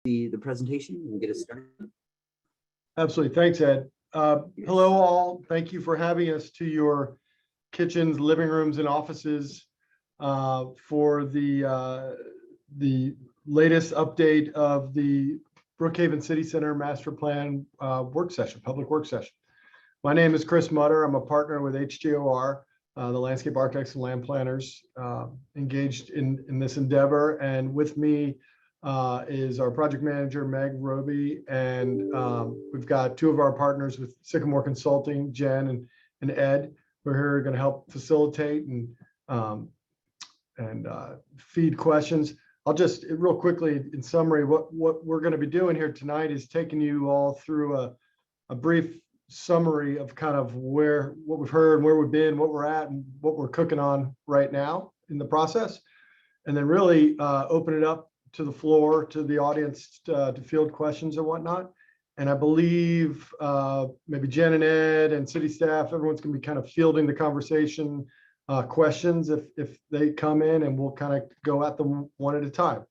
the presentation and get us started. Absolutely. Thanks, Ed. Hello, all. Thank you for having us to your kitchens, living rooms, and offices for the latest update of the Brookhaven City Center Master Plan work session, public work session. My name is Chris Mutter. I'm a partner with HGOR, the landscape architects and land planners engaged in this endeavor. And with me is our project manager, Meg Roby, and we've got two of our partners with Sycamore Consulting, Jen and Ed, who are here going to help facilitate and feed questions. I'll just real quickly, in summary, what we're going to be doing here tonight is taking you all through a brief summary of kind of what we've heard, where we've been, what we're at, and what we're cooking on right now in the process, and then really open it up to the floor, to the audience to field questions and whatnot. And I believe maybe Jen and Ed and city staff, everyone's going to be kind of fielding the conversation questions if they come in, and we'll kind of go at them one at a time.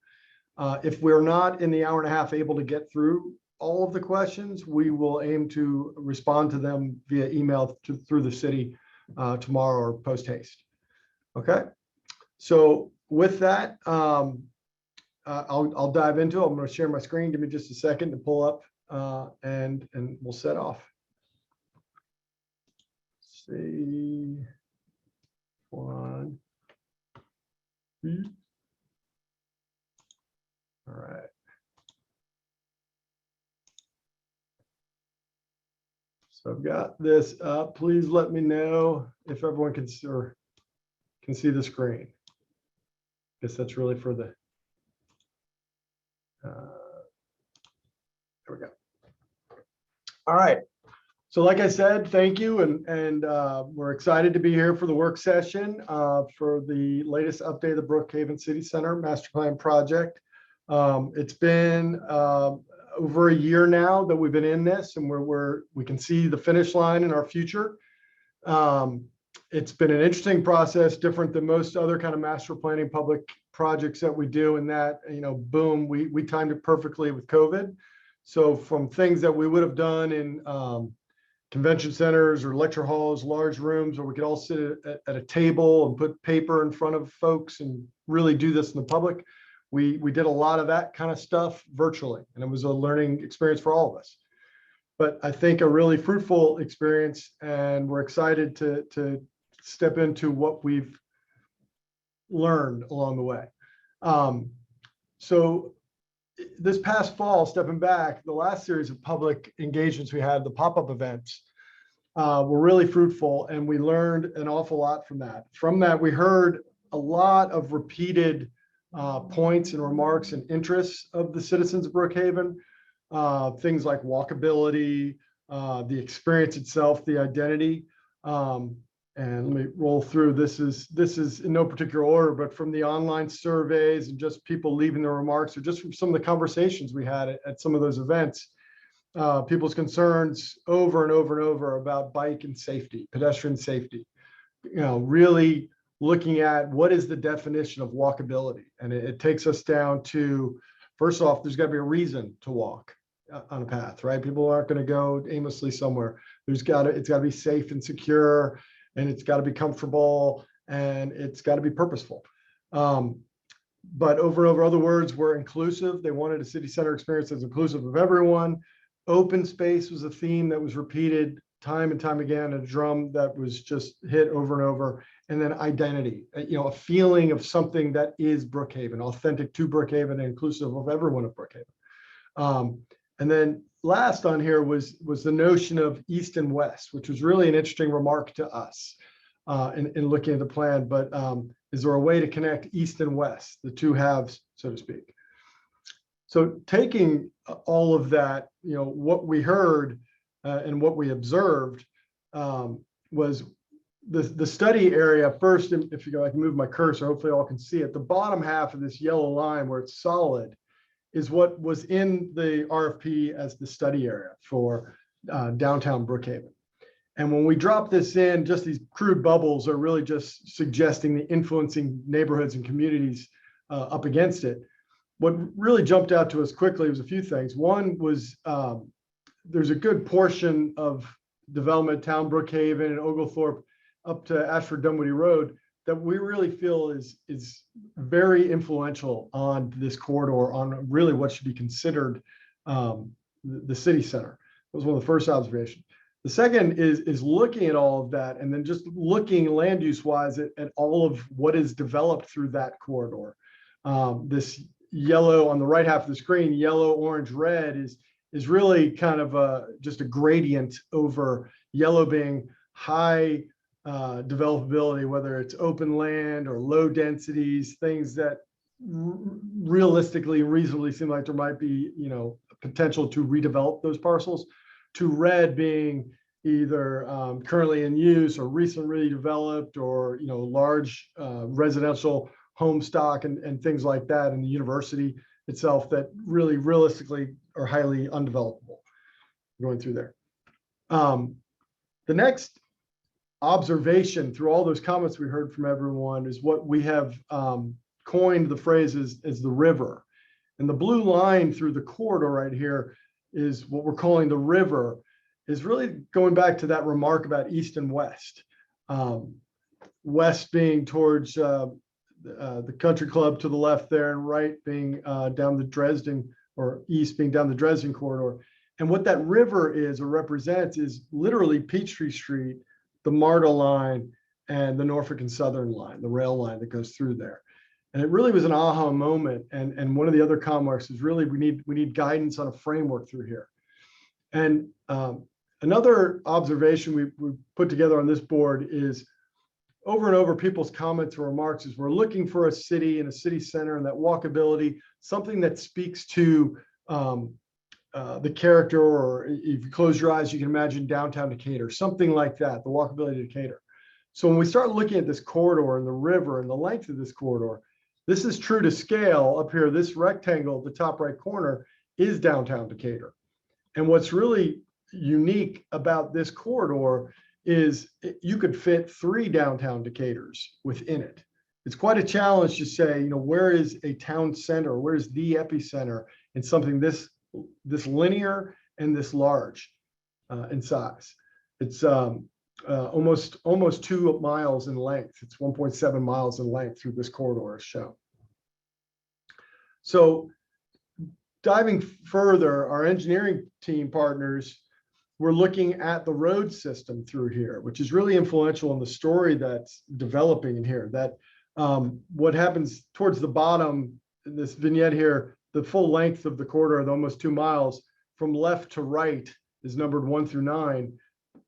If we're not in the hour and a half able to get through all of the questions, we will aim to respond to them via email through the city tomorrow or post haste. Okay, so with that, I'll dive into it. I'm going to share my screen. Give me just a second to pull up and we'll set off. Let's see. One. All right. So I've got this up. Please let me know if everyone can see the screen. I guess that's really for the there we go. All right. So like I said, thank you. And we're excited to be here for the work session for the latest update of the Brookhaven City Center Master Plan project. It's been over a year now that we've been in this, and we can see the finish line in our future. It's been an interesting process, different than most other kind of master planning public projects that we do, in that, boom, we timed it perfectly with COVID. So from things that we would have done in convention centers or lecture halls, large rooms where we could all sit at a table and put paper in front of folks and really do this in the public, we did a lot of that kind of stuff virtually, and it was a learning experience for all of us. But I think a really fruitful experience, and we're excited to step into what we've learned along the way. So this past fall, stepping back, the last series of public engagements we had, the pop-up events, were really fruitful, and we learned an awful lot from that. From that, we heard a lot of repeated points and remarks and interests of the citizens of Brookhaven, things like walkability, the experience itself, the identity. And let me roll through. This is in no particular order, but from the online surveys and just people leaving their remarks, or just from some of the conversations we had at some of those events, people's concerns over and over and over about bike and safety, pedestrian safety, really looking at what is the definition of walkability. And it takes us down to, first off, there's got to be a reason to walk on a path, right? People aren't going to go aimlessly somewhere. It's got to be safe and secure, and it's got to be comfortable, and it's got to be purposeful. But over and over, other words were inclusive. They wanted a city center experience that's inclusive of everyone. Open space was a theme that was repeated time and time again, a drum that was just hit over and over. And then identity, a feeling of something that is Brookhaven, authentic to Brookhaven and inclusive of everyone of Brookhaven. And then last on here was the notion of East and West, which was really an interesting remark to us in looking at the plan. But is there a way to connect East and West, the two halves, so to speak? So taking all of that, what we heard and what we observed was the study area. First, if you go, I can move my cursor, hopefully all can see it. The bottom half of this yellow line where it's solid is what was in the RFP as the study area for downtown Brookhaven. And when we drop this in, just these crude bubbles are really just suggesting the influencing neighborhoods and communities up against it. what really jumped out to us quickly was a few things. One was there's a good portion of development, town Brookhaven and Oglethorpe up to Ashford Dunwoody Road that we really feel is very influential on this corridor, on really what should be considered the city center. That was one of the first observations. The second is looking at all of that and then just looking land use wise at all of what is developed through that corridor. This yellow on the right half of the screen, yellow, orange, red is really kind of just a gradient over yellow being high developability, whether it's open land or low densities, things that realistically, reasonably seem like there might be, potential to redevelop those parcels, to red being either currently in use or recently developed or, large residential home stock and things like that in the university itself that really realistically are highly undevelopable going through there. The next observation through all those comments we heard from everyone is what we have coined the phrase as the river. And the blue line through the corridor right here is what we're calling the river, is really going back to that remark about east and west. West being towards the country club to the left there, and right being down the Dresden, or east being down the Dresden corridor. And what that river is or represents is literally Peachtree Street, the MARTA line, and the Norfolk and Southern line, the rail line that goes through there. And it really was an aha moment. And one of the other comments is really we need guidance on a framework through here. And another observation we put together on this board is over and over people's comments or remarks is we're looking for a city and a city center and that walkability, something that speaks to the character, or if you close your eyes, you can imagine downtown Decatur, something like that, the walkability to Decatur. So when we start looking at this corridor and the river and the length of this corridor, this is true to scale up here. This rectangle at the top right corner is downtown Decatur. And what's really unique about this corridor is you could fit 3 downtown Decaturs within it. It's quite a challenge to say, where is a town center? Where is the epicenter in something this linear and this large in size? It's almost 2 miles in length. It's 1.7 miles in length through this corridor as shown. So diving further, our engineering team partners were looking at the road system through here, which is really influential in the story that's developing in here. That what happens towards the bottom in this vignette here, the full length of the corridor, the almost 2 miles from left to right is numbered 1 through 9.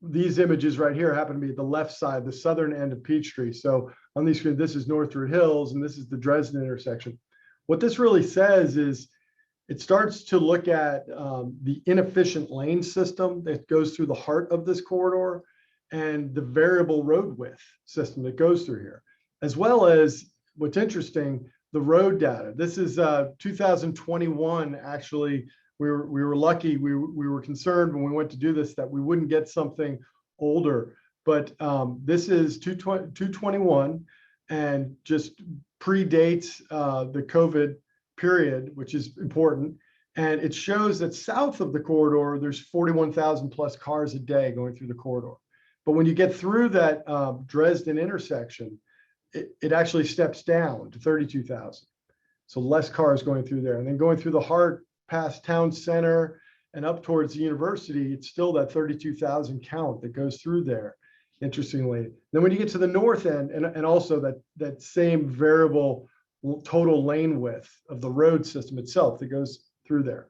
These images right here happen to be at the left side, the southern end of Peachtree. So on these screens, this is Northwood Hills and this is the Dresden intersection. What this really says is it starts to look at the inefficient lane system that goes through the heart of this corridor and the variable road width system that goes through here, as well as what's interesting, the road data. This is 2021, actually. We were lucky. We were concerned when we went to do this that we wouldn't get something older, but this is 221 and just predates the COVID period, which is important. And it shows that south of the corridor, there's 41,000 plus cars a day going through the corridor. But when you get through that Dresden intersection, it actually steps down to 32,000. So less cars going through there. And then going through the heart past town center and up towards the university, it's still that 32,000 count that goes through there, interestingly. Then when you get to the north end, and also that same variable total lane width of the road system itself that goes through there.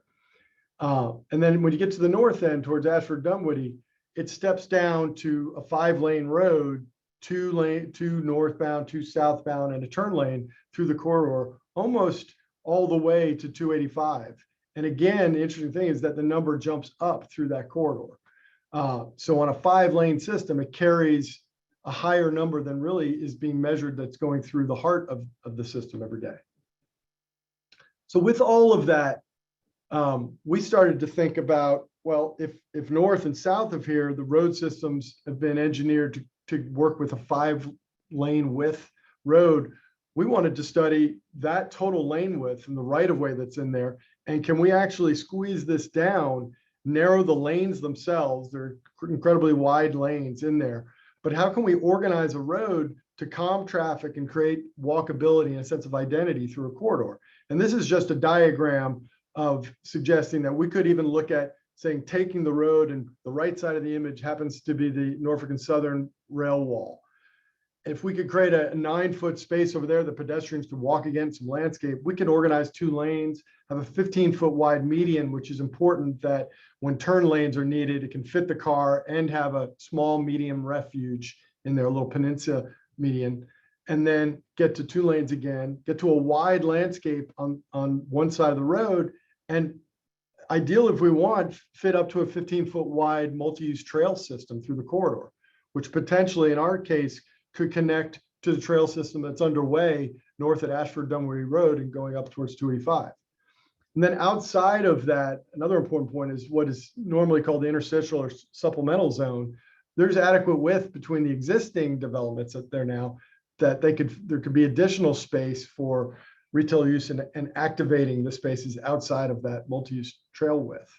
And then when you get to the north end towards Ashford Dunwoody, it steps down to a 5-lane road, 2 northbound, 2 southbound, and a turn lane through the corridor, almost all the way to 285. And again, the interesting thing is that the number jumps up through that corridor. So on a 5-lane system, it carries a higher number than really is being measured that's going through the heart of the system every day. So with all of that, we started to think about, well, if north and south of here, the road systems have been engineered to work with a 5-lane width road, we wanted to study that total lane width and the right of way that's in there. And can we actually squeeze this down, narrow the lanes themselves? They're incredibly wide lanes in there, but how can we organize a road to calm traffic and create walkability and a sense of identity through a corridor? And this is just a diagram of suggesting that we could even look at saying, taking the road, and the right side of the image happens to be the Norfolk and Southern rail wall. If we could create a 9-foot space over there, the pedestrians could walk against some landscape, we could organize 2 lanes, have a 15-foot wide median, which is important that when turn lanes are needed, it can fit the car, and have a small medium refuge in their little peninsula median, and then get to 2 lanes again, get to a wide landscape on one side of the road, and ideally, if we want, fit up to a 15-foot wide multi-use trail system through the corridor, which potentially in our case could connect to the trail system that's underway north at Ashford Dunwoody Road and going up towards 285. And then outside of that, another important point is what is normally called the interstitial or supplemental zone. There's adequate width between the existing developments that there now that there could be additional space for retail use and activating the spaces outside of that multi-use trail width.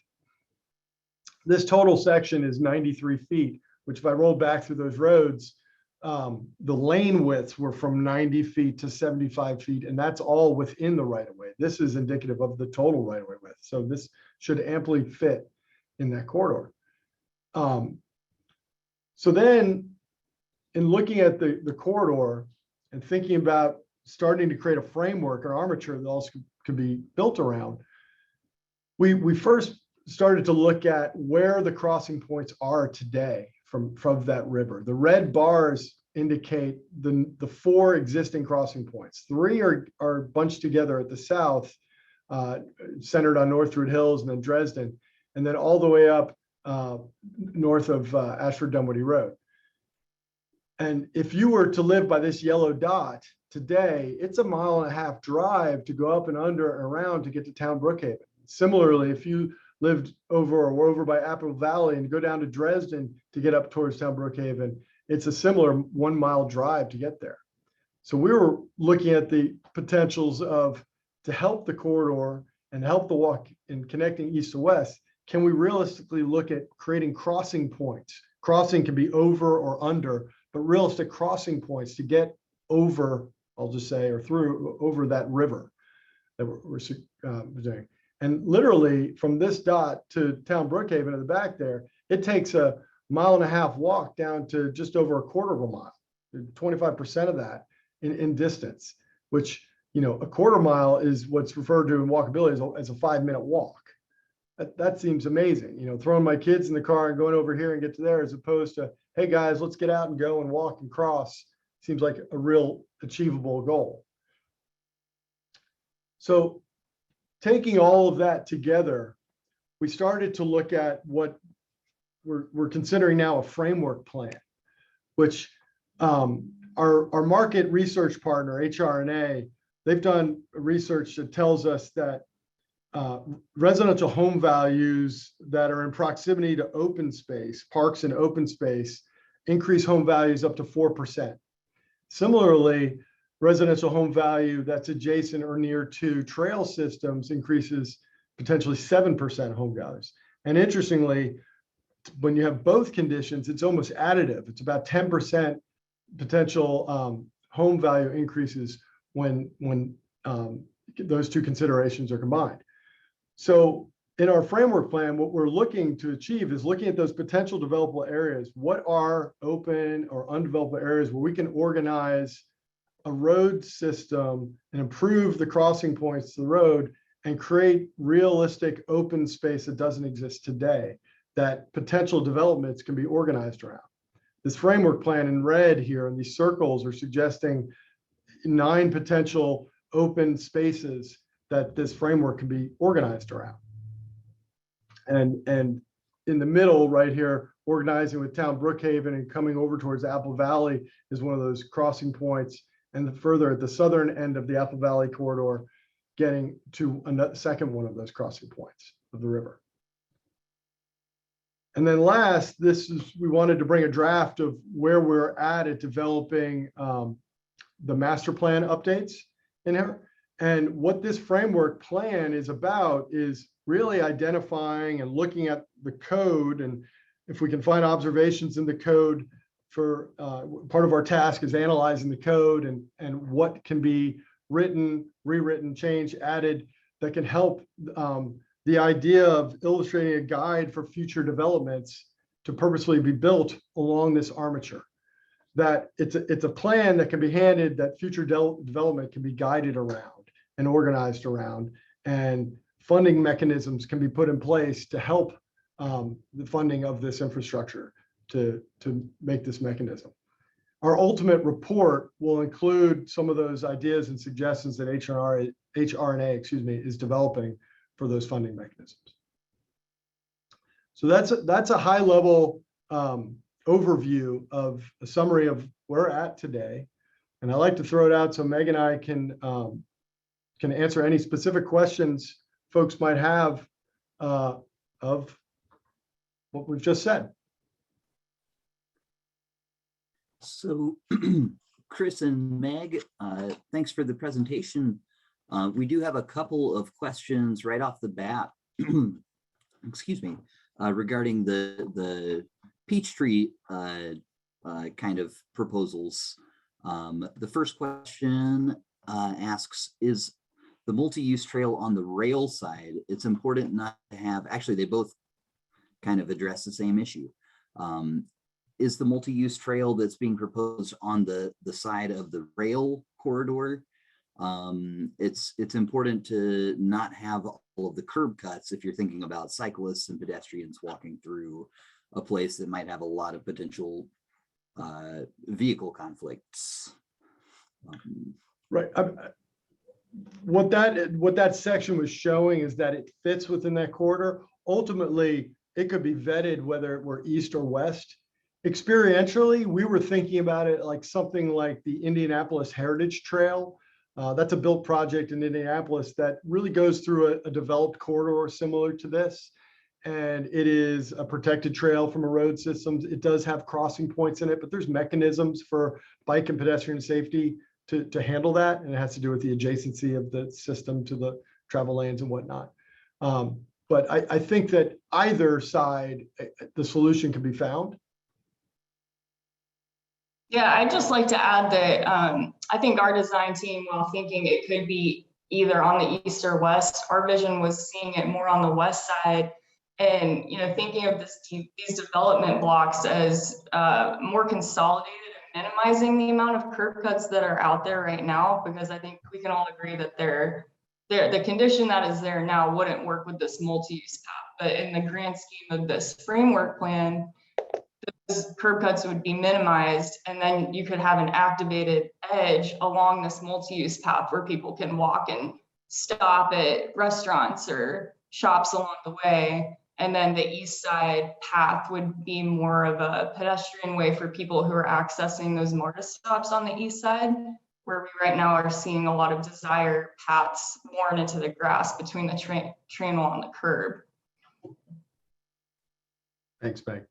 This total section is 93 feet, which if I roll back through those roads, the lane widths were from 90 feet to 75 feet, and that's all within the right of way. This is indicative of the total right of way width. So this should amply fit in that corridor. So then in looking at the corridor and thinking about starting to create a framework or armature that also could be built around, we first started to look at where the crossing points are today from that river. The red bars indicate the 4 existing crossing points. 3 are bunched together at the south, centered on North Druid Hills and then Dresden, and then all the way up north of Ashford Dunwoody Road. And if you were to live by this yellow dot today, it's a 1.5 mile drive to go up and under and around to get to town Brookhaven. Similarly, if you lived over by Apple Valley and go down to Dresden to get up towards town Brookhaven, it's a similar 1 mile drive to get there. So we were looking at the potentials to help the corridor and help the walk in connecting east to west. Can we realistically look at creating crossing points? Crossing can be over or under, but realistic crossing points to get over, I'll just say, or through over that river that we're doing. And literally from this dot to town Brookhaven in the back there, it takes a 1.5 mile walk down to just over a 1/4 mile, 25% of that in distance, which, a 1/4 mile is what's referred to in walkability as a 5-minute walk. That seems amazing, throwing my kids in the car and going over here and get to there, as opposed to, hey guys, let's get out and go and walk and cross. Seems like a real achievable goal. So taking all of that together, we started to look at what we're considering now a framework plan, which our market research partner, HRNA, they've done research that tells us that residential home values that are in proximity to open space, parks and open space, increase home values up to 4%. Similarly, residential home value that's adjacent or near to trail systems increases potentially 7% home values. And interestingly, when you have both conditions, it's almost additive. It's about 10% potential home value increases when those 2 considerations are combined. So in our framework plan, what we're looking to achieve is looking at those potential developable areas. What are open or undeveloped areas where we can organize a road system and improve the crossing points to the road and create realistic open space that doesn't exist today, that potential developments can be organized around. This framework plan in red here, and these circles are suggesting 9 potential open spaces that this framework can be organized around. And in the middle right here, organizing with town Brookhaven and coming over towards Apple Valley is one of those crossing points. And further at the southern end of the Apple Valley corridor, getting to a second one of those crossing points of the river. And then last, we wanted to bring a draft of where we're at developing the master plan updates in here. And what this framework plan is about is really identifying and looking at the code. And if we can find observations in the code for part of our task is analyzing the code and what can be written, rewritten, changed, added that can help the idea of illustrating a guide for future developments to purposefully be built along this armature. That it's a plan that can be handed, that future development can be guided around and organized around, and funding mechanisms can be put in place to help the funding of this infrastructure to make this mechanism. Our ultimate report will include some of those ideas and suggestions that HRNA, is developing for those funding mechanisms. So that's a high level overview of a summary of where we're at today. And I like to throw it out so Meg and I can answer any specific questions folks might have of what we've just said. So Chris and Meg, thanks for the presentation. We do have a couple of questions right off the bat, excuse me, regarding the Peachtree kind of proposals. The first question asks, is the multi-use trail on the rail side? It's important not to have, actually they both kind of address the same issue. Is the multi-use trail that's being proposed on the side of the rail corridor? It's important to not have all of the curb cuts if you're thinking about cyclists and pedestrians walking through a place that might have a lot of potential vehicle conflicts. Right. What that section was showing is that it fits within that corridor. Ultimately, it could be vetted whether it were east or west. Experientially, we were thinking about it like something like the Indianapolis Heritage Trail. That's a built project in Indianapolis that really goes through a developed corridor similar to this. And it is a protected trail from a road system. It does have crossing points in it, but there's mechanisms for bike and pedestrian safety to handle that. And it has to do with the adjacency of the system to the travel lanes and whatnot. But I think that either side, the solution can be found. Yeah, I'd just like to add that I think our design team, while thinking it could be either on the east or west, our vision was seeing it more on the west side, and thinking of these development blocks as more consolidated and minimizing the amount of curb cuts that are out there right now, because I think we can all agree that the condition that is there now wouldn't work with this multi-use path. But in the grand scheme of this framework plan, those curb cuts would be minimized, and then you could have an activated edge along this multi-use path where people can walk and stop at restaurants or shops along the way. And then the east side path would be more of a pedestrian way for people who are accessing those MARTA stops on the east side, where we right now are seeing a lot of desire paths worn into the grass between the train wall and the curb. Thanks, Meg.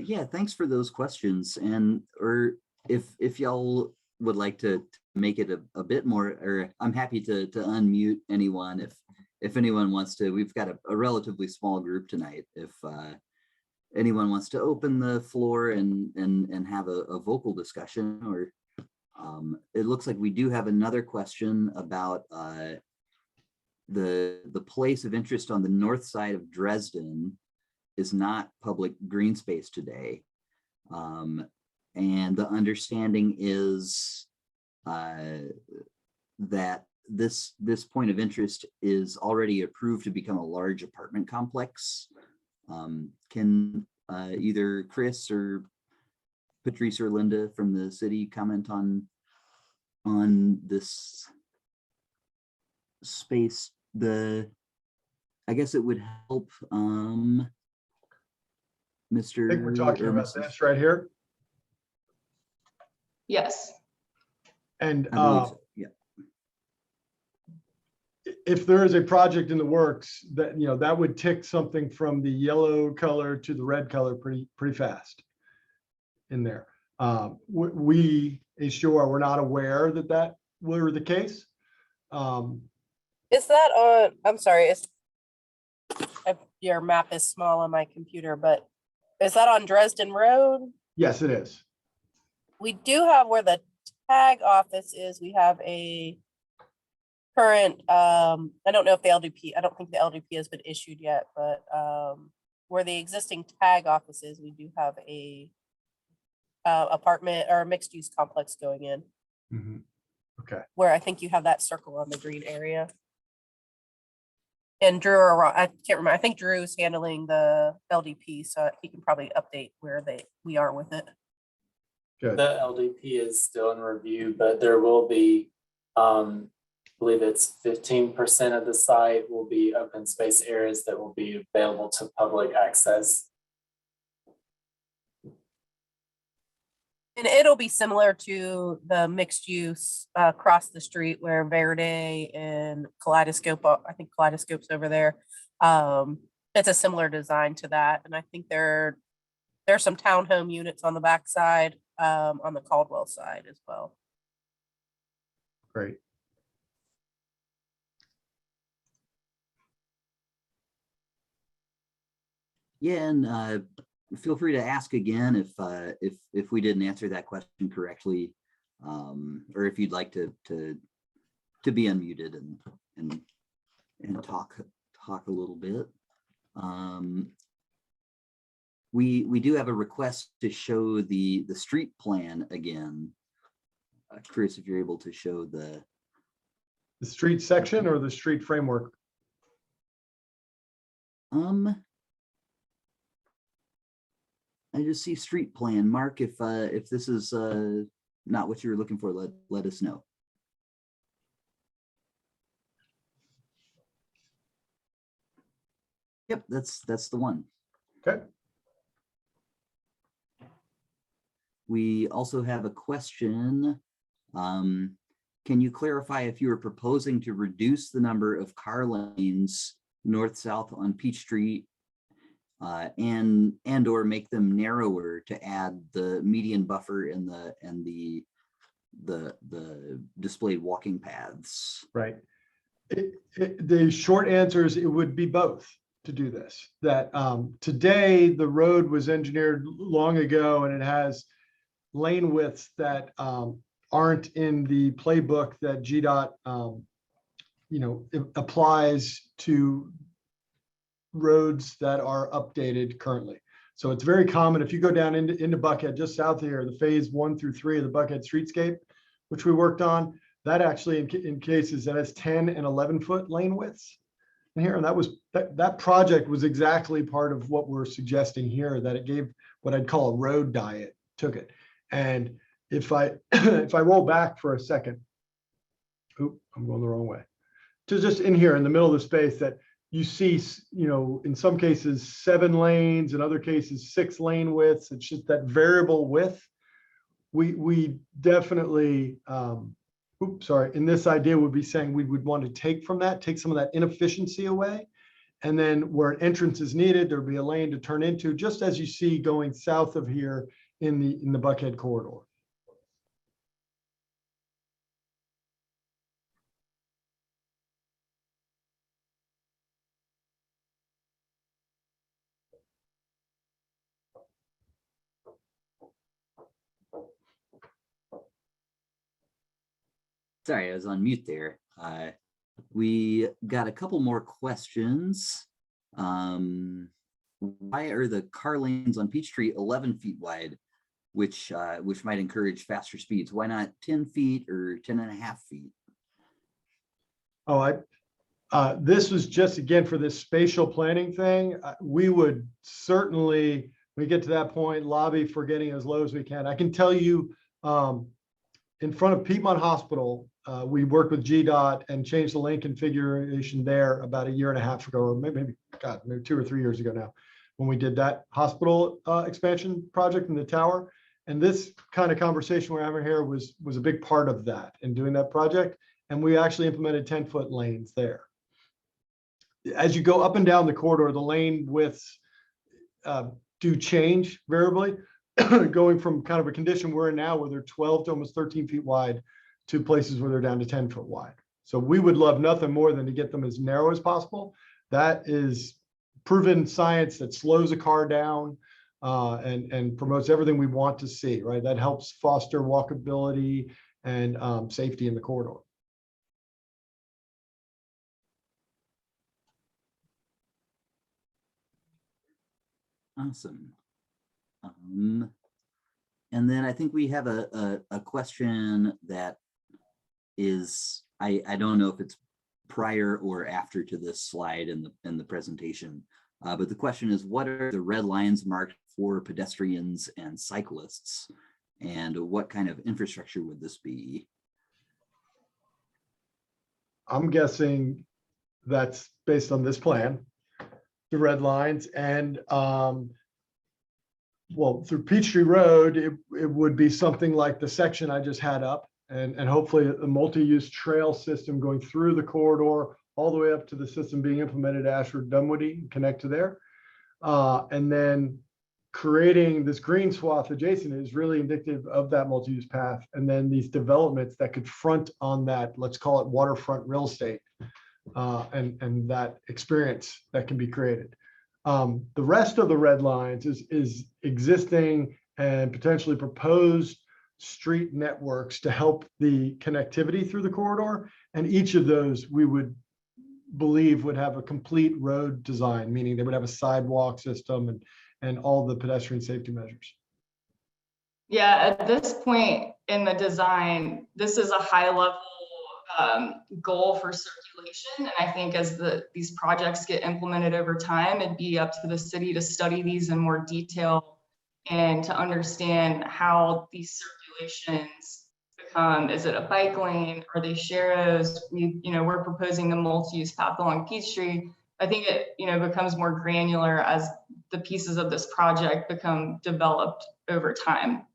Yeah, thanks for those questions. And or if y'all would like to make it a bit more, or I'm happy to unmute anyone if anyone wants to. We've got a relatively small group tonight. If anyone wants to open the floor and have a vocal discussion, or it looks like we do have another question about the place of interest on the north side of Dresden is not public green space today. And the understanding is that this point of interest is already approved to become a large apartment complex. Can either Chris or Patrice or Linda from the city comment on this space? I guess it would help Mr. I think we're talking about this right here. Yes. And I believe so. Yeah. if there is a project in the works that, that would tick something from the yellow color to the red color pretty fast in there. We, HGOR, we're not aware that were the case. Is that on, I'm sorry, your map is small on my computer, but is that on Dresden Road? Yes, it is. We do have where the tag office is, we have a current, I don't know if the LDP, I don't think the LDP has been issued yet, but where the existing tag office is, we do have a apartment or mixed use complex going in. Mm-hmm. Okay. Where I think you have that circle on the green area. And Drew, or I can't remember, I think Drew's handling the LDP, so he can probably update where we are with it. Good. The LDP is still in review, but there will be, I believe it's 15% of the site will be open space areas that will be available to public access. And it'll be similar to the mixed use across the street where Verde and Kaleidoscope, I think Kaleidoscope's over there. It's a similar design to that. And I think there's some townhome units on the backside, on the Caldwell side as well. Great. Yeah, and feel free to ask again if we didn't answer that question correctly, or if you'd like to be unmuted and talk a little bit. We do have a request to show the street plan again. Chris, if you're able to show the street section or the street framework. I just see street plan. Mark, if this is not what you're looking for, let us know. Yep, that's the one. Okay. We also have a question. Can you clarify if you are proposing to reduce the number of car lanes north-south on Peachtree and or make them narrower to add the median buffer and the displayed walking paths? Right. The short answer is it would be both to do this. That today the road was engineered long ago and it has lane widths that aren't in the playbook that GDOT applies to roads that are updated currently. So it's very common if you go down into Buckhead, just south here, the phase 1 through 3 of the Buckhead streetscape, which we worked on, that actually in cases that has 10 and 11 foot lane widths in here. And that project was exactly part of what we're suggesting here, that it gave what I'd call a road diet, took it. And if I if I roll back for a second, oop, I'm going the wrong way, to just in here in the middle of the space that you see, in some cases 7 lanes, in other cases 6 lane widths. It's just that variable width. We definitely, in this idea would be saying we would want to take from that, take some of that inefficiency away. And then where an entrance is needed, there'd be a lane to turn into, just as you see going south of here in the Buckhead corridor. Sorry, I was on mute there. We got a couple more questions. Why are the car lanes on Peachtree 11 feet wide, which might encourage faster speeds? Why not 10 feet or 10 and a half feet? Oh, this was just, again, for this spatial planning thing. We would certainly, when we get to that point, lobby for getting as low as we can. I can tell you, in front of Piedmont Hospital, we worked with GDOT and changed the lane configuration there about 1.5 years ago, or maybe 2 or 3 years ago now, when we did that hospital expansion project in the tower. And this kind of conversation we're having here was a big part of that in doing that project. And we actually implemented 10-foot lanes there as you go up and down the corridor, the lane widths do change variably, going from kind of a condition we're in now where they're 12 to almost 13 feet wide to places where they're down to 10 foot wide. So we would love nothing more than to get them as narrow as possible. That is proven science that slows a car down and promotes everything we want to see, right? That helps foster walkability and safety in the corridor. Awesome. And then I think we have a question that is, I don't know if it's prior or after to this slide in the presentation, but the question is, what are the red lines marked for pedestrians and cyclists? And what kind of infrastructure would this be? I'm guessing that's based on this plan, the red lines, and well, through Peachtree Road, it would be something like the section I just had up, and hopefully a multi-use trail system going through the corridor all the way up to the system being implemented at Ashford Dunwoody, connect to there. And then creating this green swath adjacent is really indicative of that multi-use path. And then these developments that could front on that, let's call it waterfront real estate, and that experience that can be created. The rest of the red lines is existing and potentially proposed street networks to help the connectivity through the corridor. And each of those we would believe would have a complete road design, meaning they would have a sidewalk system and all the pedestrian safety measures. Yeah, at this point in the design, this is a high level goal for circulation. And I think as these projects get implemented over time, it'd be up to the city to study these in more detail and to understand how these circulations become. Is it a bike lane? Are they sharrows? We're proposing the multi-use path along Peachtree. I think it becomes more granular as the pieces of this project become developed over time.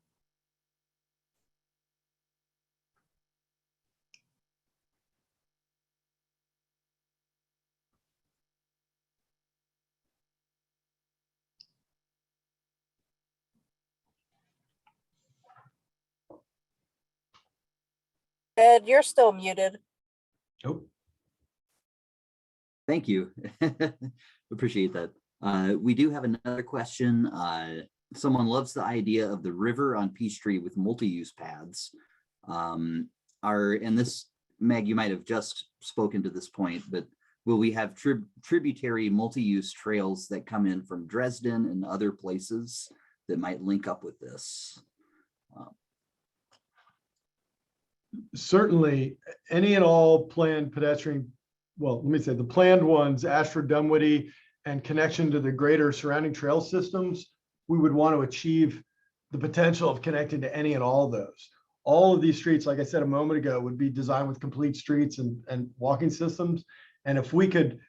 Ed, you're still muted. Oh, Thank you. Appreciate that. We do have another question. Someone loves the idea of the river on Peachtree with multi-use paths. And this, Meg, you might have just spoken to this point, but will we have tributary multi-use trails that come in from Dresden and other places that might link up with this? certainly any and all planned pedestrian, well, let me say the planned ones, Ashford Dunwoody and connection to the greater surrounding trail systems, we would want to achieve the potential of connecting to any and all of those. All of these streets, like I said a moment ago, would be designed with complete streets and walking systems. And if we could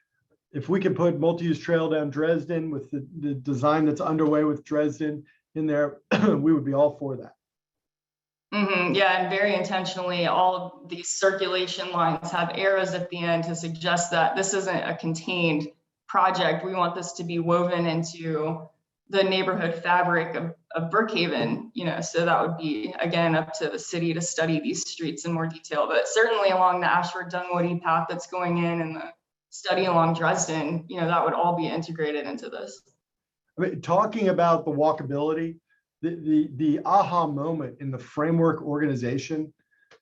put multi-use trail down Dresden with the design that's underway with Dresden in there, we would be all for that. Mm-hmm. Yeah, and very intentionally, all of these circulation lines have arrows at the end to suggest that this isn't a contained project. We want this to be woven into the neighborhood fabric of Brookhaven, so that would be, again, up to the city to study these streets in more detail. But certainly along the Ashford Dunwoody path that's going in and the study along Dresden, that would all be integrated into this. I mean, talking about the walkability, the aha moment in the framework organization,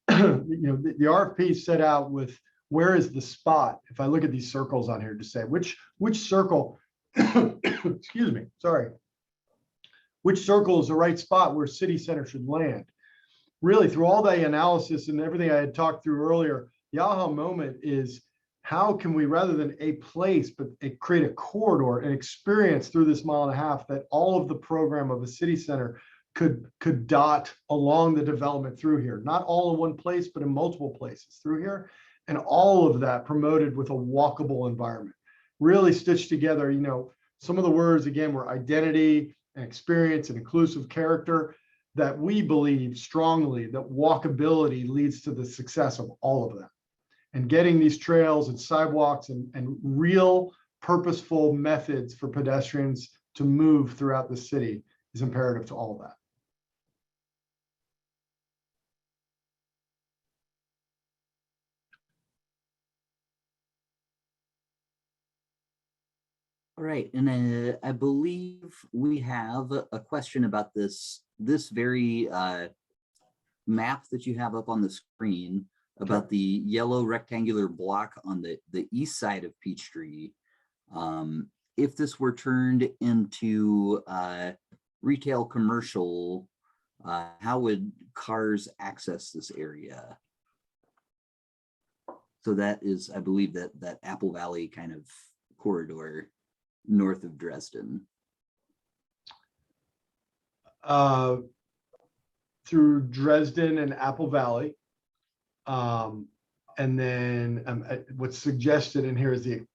the RFP set out with where is the spot. If I look at these circles on here to say which circle, excuse me, sorry, which circle is the right spot where city center should land. Really, through all the analysis and everything I had talked through earlier, the aha moment is how can we, rather than a place, but create a corridor, an experience through this 1.5 miles that all of the program of a city center could dot along the development through here, not all in one place, but in multiple places through here. And all of that promoted with a walkable environment, really stitched together. Some of the words again were identity and experience and inclusive character, that we believe strongly that walkability leads to the success of all of that. and getting these trails and sidewalks and real purposeful methods for pedestrians to move throughout the city is imperative to all of that. All right, and I believe we have a question about this very map that you have up on the screen about the yellow rectangular block on the east side of Peachtree. If this were turned into retail commercial, how would cars access this area? So that is, I believe, that Apple Valley kind of corridor north of Dresden. Through Dresden and Apple Valley. And then what's suggested in here is the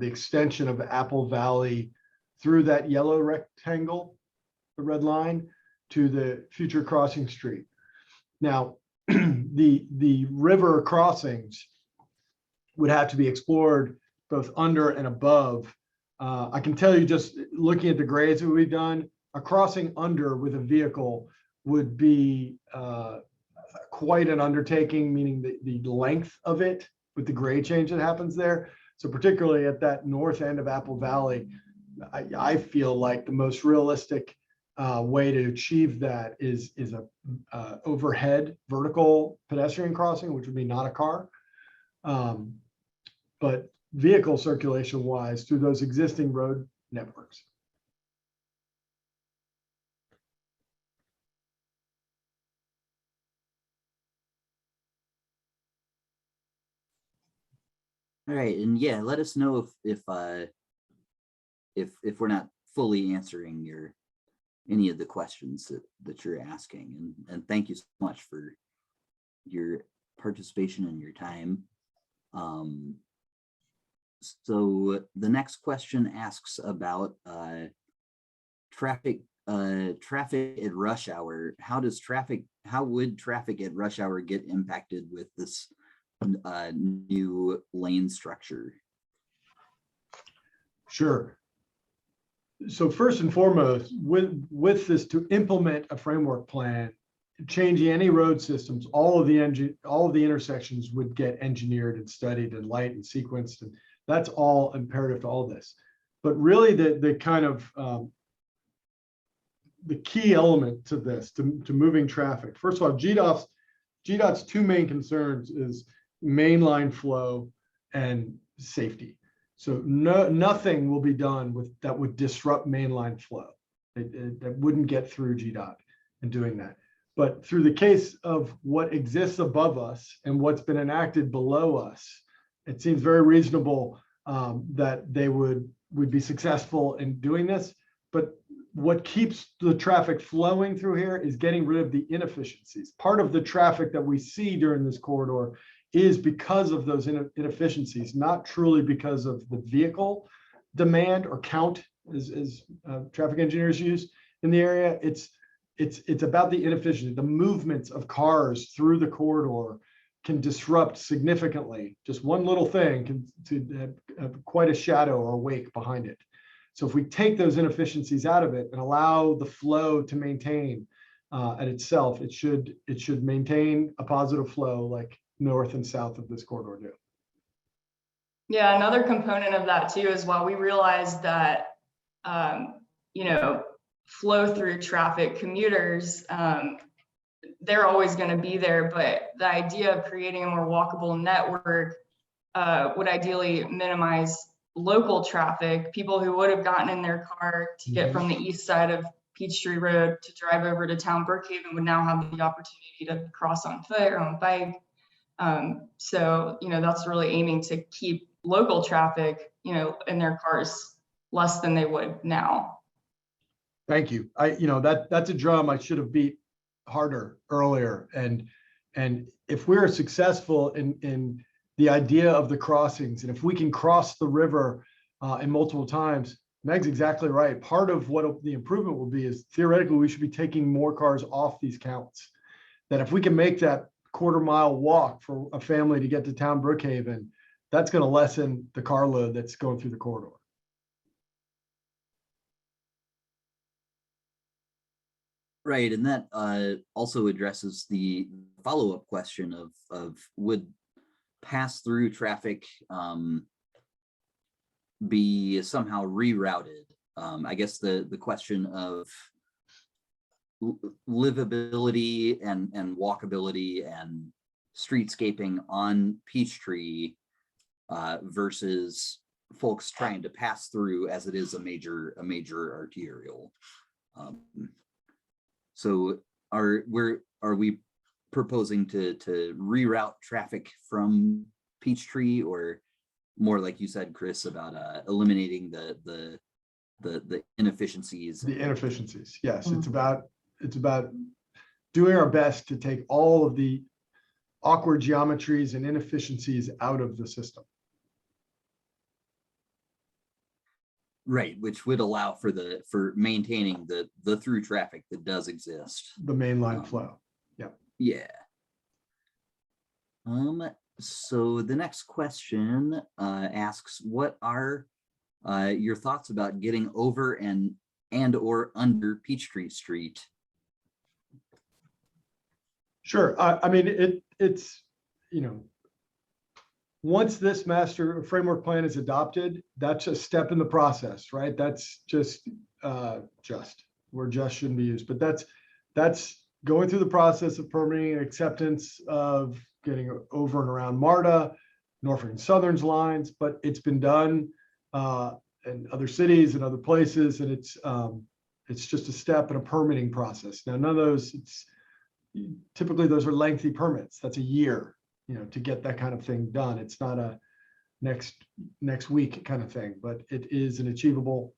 extension of Apple Valley through that yellow rectangle, the red line, to the future crossing street. Now, the river crossings would have to be explored both under and above. I can tell you, just looking at the grades that we've done, a crossing under with a vehicle would be quite an undertaking, meaning the length of it with the grade change that happens there. So particularly at that north end of Apple Valley, I feel like the most realistic way to achieve that is a overhead vertical pedestrian crossing, which would be not a car. But vehicle circulation wise through those existing road networks. All right, and yeah, let us know if we're not fully answering any of the questions that you're asking, and thank you so much for your participation and your time. So the next question asks about traffic at rush hour. How would traffic at rush hour get impacted with this new lane structure? Sure. So first and foremost, with this, to implement a framework plan, changing any road systems, all of the intersections would get engineered and studied and light and sequenced, and that's all imperative to all this. But really, the kind of the key element to this, to moving traffic. First of all, GDOT's two main concerns is mainline flow and safety. So nothing will be done that would disrupt mainline flow. That wouldn't get through GDOT in doing that. But through the case of what exists above us and what's been enacted below us, it seems very reasonable that they would be successful in doing this. But what keeps the traffic flowing through here is getting rid of the inefficiencies. Part of the traffic that we see during this corridor is because of those inefficiencies, not truly because of the vehicle demand or count, as traffic engineers use in the area. It's about the inefficiency. The movements of cars through the corridor can disrupt significantly. Just one little thing can have quite a shadow or wake behind it. So if we take those inefficiencies out of it and allow the flow to maintain at itself, it should maintain a positive flow like north and south of this corridor do. Yeah, another component of that too is while we realize that flow through traffic, commuters, they're always going to be there, but the idea of creating a more walkable network would ideally minimize local traffic. People who would have gotten in their car to get from the east side of Peachtree Road to drive over to town Brookhaven would now have the opportunity to cross on foot or on bike. So, that's really aiming to keep local traffic, in their cars less than they would now. Thank you. That's a drum I should have beat harder earlier. And if we're successful in the idea of the crossings, and if we can cross the river in multiple times, Meg's exactly right. Part of what the improvement will be is theoretically we should be taking more cars off these counts. That if we can make that quarter-mile walk for a family to get to town Brookhaven, that's going to lessen the car load that's going through the corridor. Right, and that also addresses the follow-up question of would pass-through traffic be somehow rerouted? I guess the question of livability and walkability and streetscaping on Peachtree versus folks trying to pass through, as it is a major arterial. So are we proposing to reroute traffic from Peachtree, or more like you said, Chris, about eliminating the inefficiencies? The inefficiencies, yes. It's about doing our best to take all of the awkward geometries and inefficiencies out of the system. Right, which would allow for maintaining the through traffic that does exist. The mainline flow. Yeah. So the next question asks, what are your thoughts about getting over and or under Peachtree Street? Sure. I mean, it's, you know, once this master framework plan is adopted, that's a step in the process, right? That's just where just shouldn't be used, but that's going through the process of permitting and acceptance of getting over and around MARTA, Norfolk and Southern's lines, but it's been done in other cities and other places, and it's just a step in a permitting process. Now, none of those, typically those are lengthy permits. That's a year, you know, to get that kind of thing done. It's not a next week kind of thing, but it is an achievable,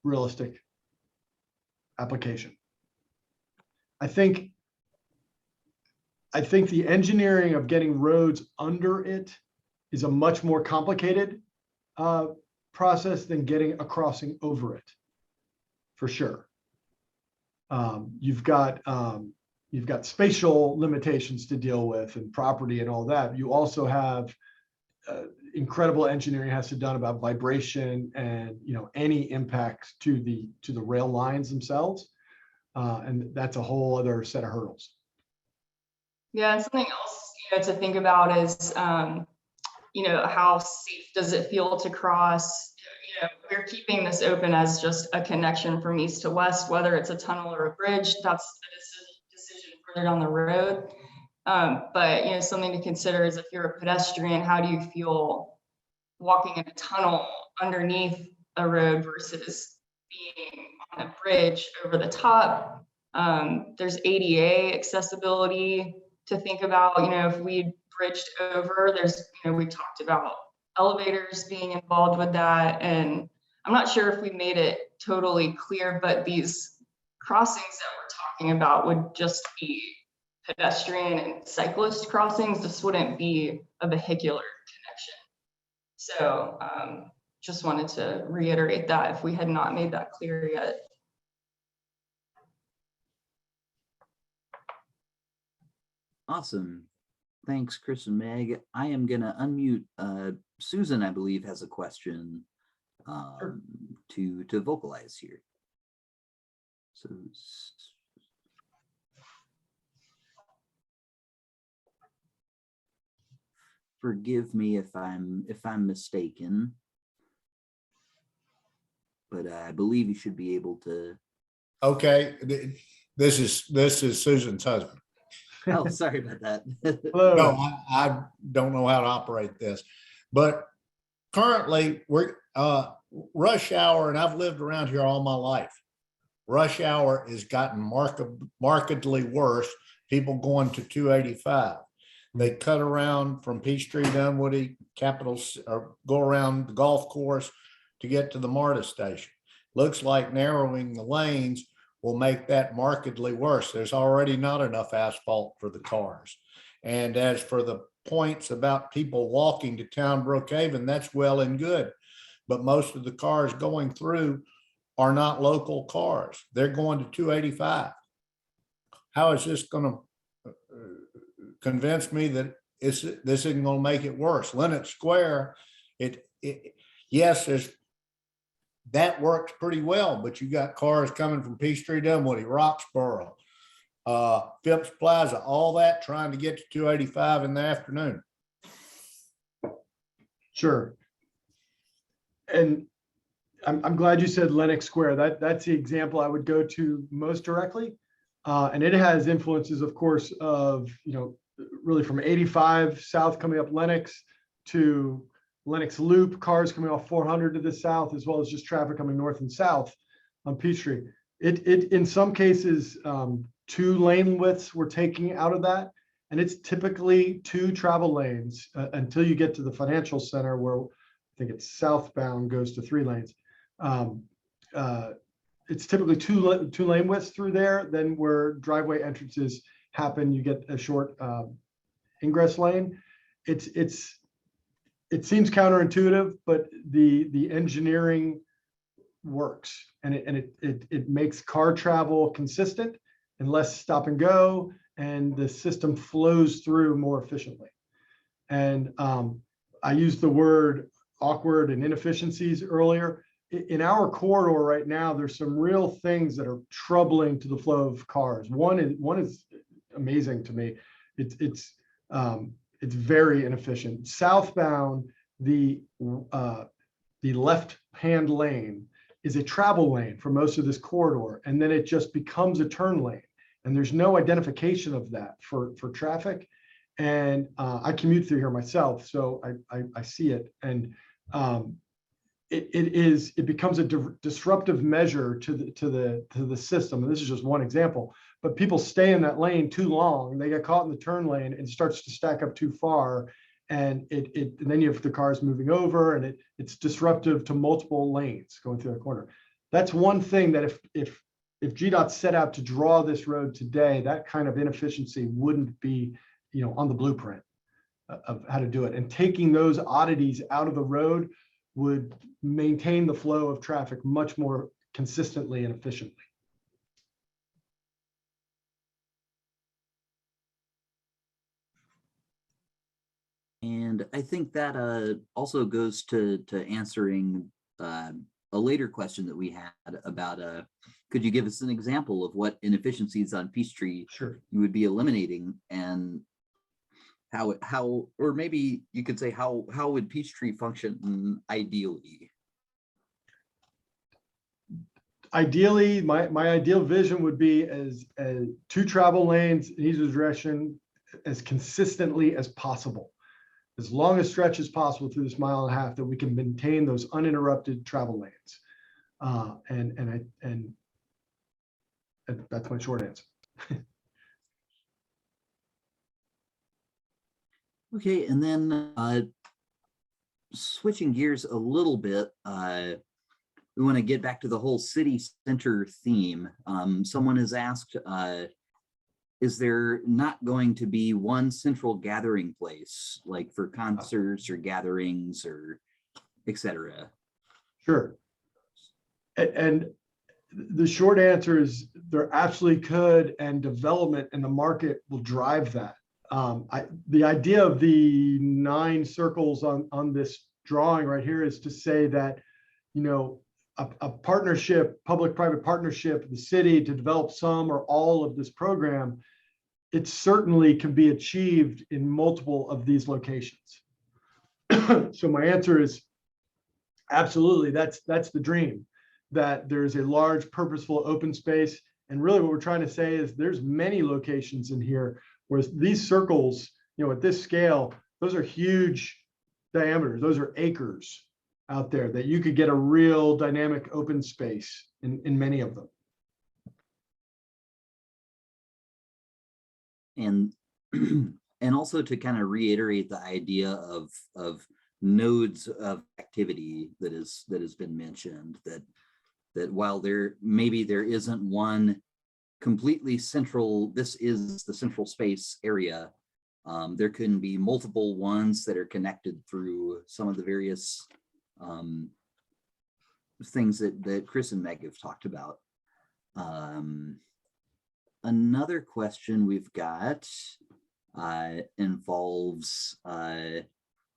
realistic application. I think the engineering of getting roads under it is a much more complicated process than getting a crossing over it, for sure. You've got spatial limitations to deal with and property and all that. You also have incredible engineering has to be done about vibration and, you know, any impacts to the rail lines themselves. And that's a whole other set of hurdles. Yeah, and something else, you know, to think about is, you know, how safe does it feel to cross? You know, we're keeping this open as just a connection from east to west, whether it's a tunnel or a bridge. That's a decision further down the road. But, you know, something to consider is if you're a pedestrian, how do you feel walking in a tunnel underneath a road versus being on a bridge over the top? There's ADA accessibility to think about. You know, if we bridged over, there's, you know, we talked about elevators being involved with that. And I'm not sure if we made it totally clear, but these crossings that we're talking about would just be pedestrian and cyclist crossings. This wouldn't be a vehicular connection. So just wanted to reiterate that if we had not made that clear yet. Awesome. Thanks, Chris and Meg. I am going to unmute Susan, I believe, has a question to vocalize here. So forgive me if I'm mistaken, but I believe you should be able to. Okay, this is Susan's husband. Oh, sorry about that. Hello. No, I don't know how to operate this, but currently we're rush hour, and I've lived around here all my life. Rush hour has gotten markedly worse. People going to 285. They cut around from Peachtree, Dunwoody, Capitals, or go around the golf course to get to the MARTA station. Looks like narrowing the lanes will make that markedly worse. There's already not enough asphalt for the cars. And as for the points about people walking to town Brookhaven, that's well and good. But most of the cars going through are not local cars. They're going to 285. How is this going to convince me that this isn't going to make it worse. Lennox Square, yes, that works pretty well, but you got cars coming from Peachtree, Dunwoody, Roxborough, Phipps Plaza, all that trying to get to 285 in the afternoon. Sure. And I'm glad you said Lennox Square. That's the example I would go to most directly. And it has influences, of course, of, really from 85 south coming up Lennox to Lennox Loop, cars coming off 400 to the south, as well as just traffic coming north and south on Peachtree. It in some cases, 2 lane widths we're taking out of that. And it's typically 2 travel lanes until you get to the financial center, where I think it's southbound goes to 3 lanes. It's typically two lane widths through there. Then where driveway entrances happen, you get a short ingress lane. It seems counterintuitive, but the engineering works, and it makes car travel consistent and less stop and go, and the system flows through more efficiently. And I used the word awkward and inefficiencies earlier. In our corridor right now, there's some real things that are troubling to the flow of cars. One is amazing to me. It's very inefficient. Southbound, the left-hand lane is a travel lane for most of this corridor, and then it just becomes a turn lane. And there's no identification of that for traffic. And I commute through here myself, so I see it. And it becomes a disruptive measure to the system. And this is just one example, but people stay in that lane too long. They get caught in the turn lane and it starts to stack up too far. And and then you have the cars moving over, and it's disruptive to multiple lanes going through the corner. That's one thing that if GDOT set out to draw this road today, that kind of inefficiency wouldn't be, on the blueprint of how to do it. And taking those oddities out of the road would maintain the flow of traffic much more consistently and efficiently. And I think that also goes to answering a later question that we had about could you give us an example of what inefficiencies on Peachtree Sure. you would be eliminating, and how or maybe you could say how would Peachtree function ideally? Ideally, my ideal vision would be as 2 travel lanes in either direction as consistently as possible, as long a stretch as possible through this 1.5 miles, that we can maintain those uninterrupted travel lanes. And that's my short answer. Okay, and then switching gears a little bit, we want to get back to the whole city center theme. Someone has asked, is there not going to be one central gathering place, like for concerts or gatherings or etc.? Sure. And the short answer is there absolutely could, and development in the market will drive that. The idea of the 9 circles on this drawing right here is to say that, a partnership, public-private partnership, the city to develop some or all of this program, it certainly can be achieved in multiple of these locations. So my answer is absolutely, that's the dream, that there's a large purposeful open space. And really what we're trying to say is there's many locations in here, whereas these circles, at this scale, those are huge diameters. Those are acres out there that you could get a real dynamic open space in many of them. And also to kind of reiterate the idea of nodes of activity that has been mentioned, that while there isn't one completely central, this is the central space area, there can be multiple ones that are connected through some of the various things that Chris and Meg have talked about. Another question we've got, involves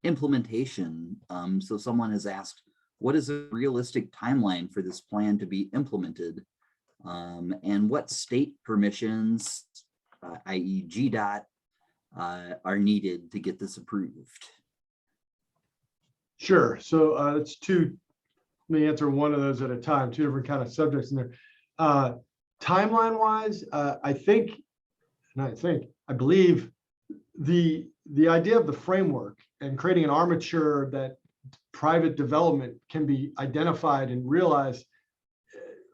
implementation. So someone has asked, what is a realistic timeline for this plan to be implemented? And what state permissions, i.e. GDOT, are needed to get this approved? Sure. So it's two, let me answer one of those at a time, two different kind of subjects in there. Timeline wise, I believe the idea of the framework and creating an armature that private development can be identified and realized,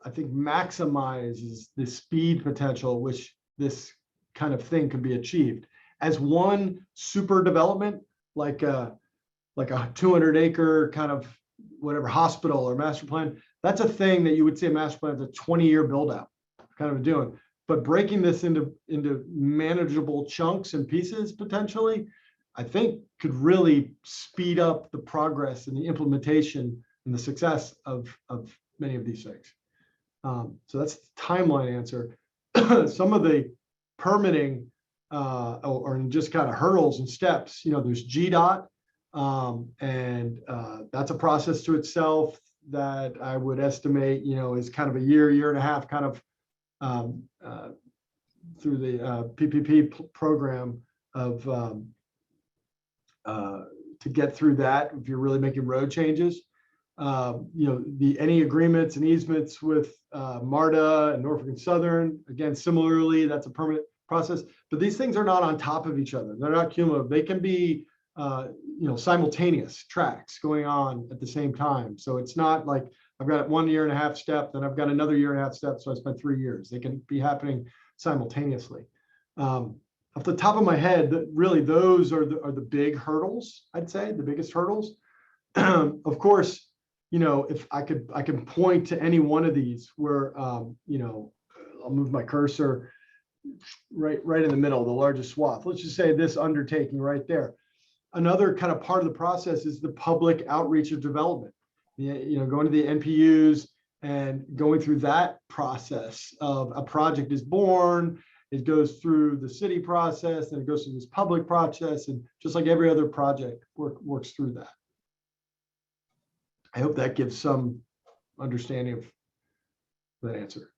I think maximizes the speed potential which this kind of thing could be achieved. As one super development, like a 200-acre kind of whatever hospital or master plan, that's a thing that you would say a master plan is a 20-year build out kind of doing. But breaking this into manageable chunks and pieces potentially, I think could really speed up the progress and the implementation and the success of many of these things. So that's the timeline answer. Some of the permitting or just kind of hurdles and steps, there's GDOT, and that's a process to itself that I would estimate, is kind of a year and a half kind of through the PPP program of to get through that if you're really making road changes. Any agreements and easements with MARTA and Norfolk and Southern, again, similarly, that's a permanent process. But these things are not on top of each other. They're not cumulative. They can be simultaneous tracks going on at the same time. So it's not like I've got 1 year and a half step, then I've got another year and a half step, so I spent 3 years. They can be happening simultaneously. Off the top of my head, really those are the big hurdles, I'd say, the biggest hurdles. Of course, if I can point to any one of these where, I'll move my cursor right in the middle, the largest swath. Let's just say this undertaking right there. Another kind of part of the process is the public outreach of development. Going to the NPUs and going through that process of a project is born, it goes through the city process, and it goes through this public process, and just like every other project works through that. I hope that gives some understanding of that answer.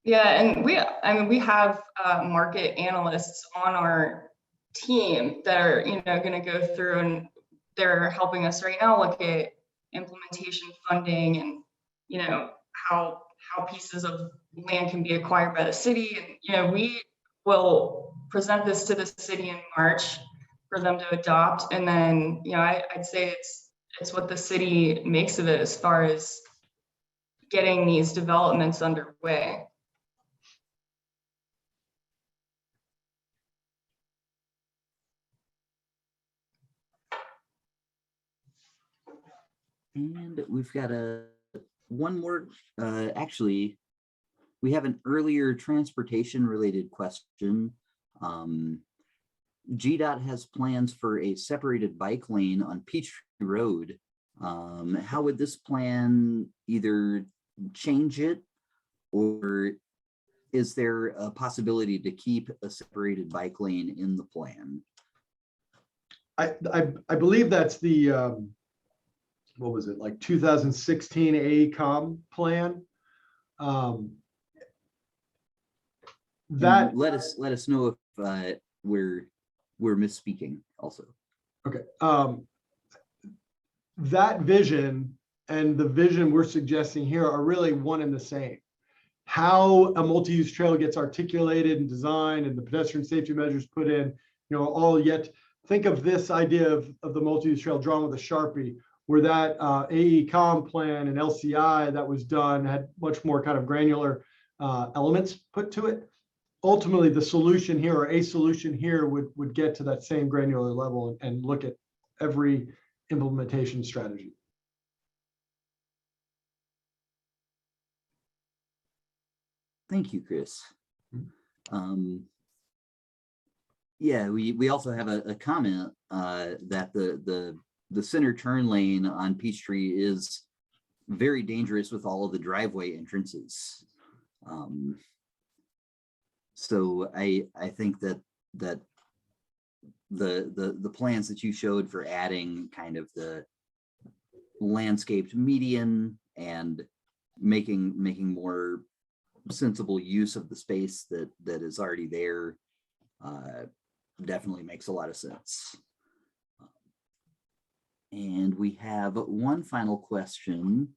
Yeah, and we have market analysts on our team that are, going to go through, and they're helping us right now look at implementation funding and, how pieces of land can be acquired by the city. And, we will present this to the city in March for them to adopt. And then, I'd say it's what the city makes of it as far as getting these developments underway. And we've got one more, actually, we have an earlier transportation related question. GDOT has plans for a separated bike lane on Peachtree Road. How would this plan either change it, or is there a possibility to keep a separated bike lane in the plan? I believe that's the what was it, like 2016 AECOM plan. That let us know if we're misspeaking also. Okay. That vision and the vision we're suggesting here are really one and the same. How a multi-use trail gets articulated and designed and the pedestrian safety measures put in, all yet think of this idea of the multi-use trail drawn with a Sharpie, where that AECOM plan and LCI that was done had much more kind of granular elements put to it. Ultimately, the solution here, or a solution here, would get to that same granular level and look at every implementation strategy. Thank you, Chris. Yeah, we also have a comment that the center turn lane on Peachtree is very dangerous with all of the driveway entrances. So I think that the plans that you showed for adding kind of the landscaped median and making more sensible use of the space that is already there definitely makes a lot of sense. And we have one final question.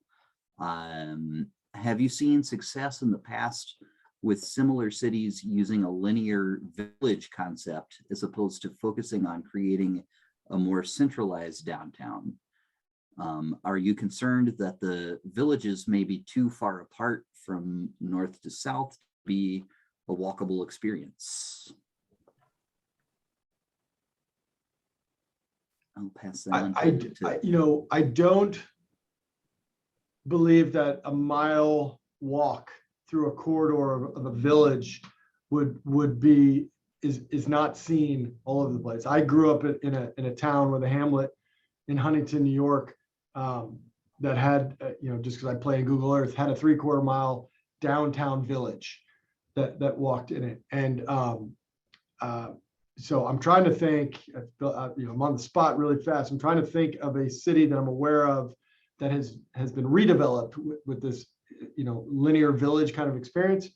Have you seen success in the past with similar cities using a linear village concept as opposed to focusing on creating a more centralized downtown? Are you concerned that the villages may be too far apart from north to south to be a walkable experience? I'll pass that on. I don't believe that a mile walk through a corridor of a village is not seen all over the place. I grew up in a town with a hamlet in Huntington, New York, that had, just because I play in Google Earth, had a 3/4 mile downtown village that walked in it. And so I'm trying to think, I'm on the spot really fast. I'm trying to think of a city that I'm aware of that has been redeveloped with this, linear village kind of experience.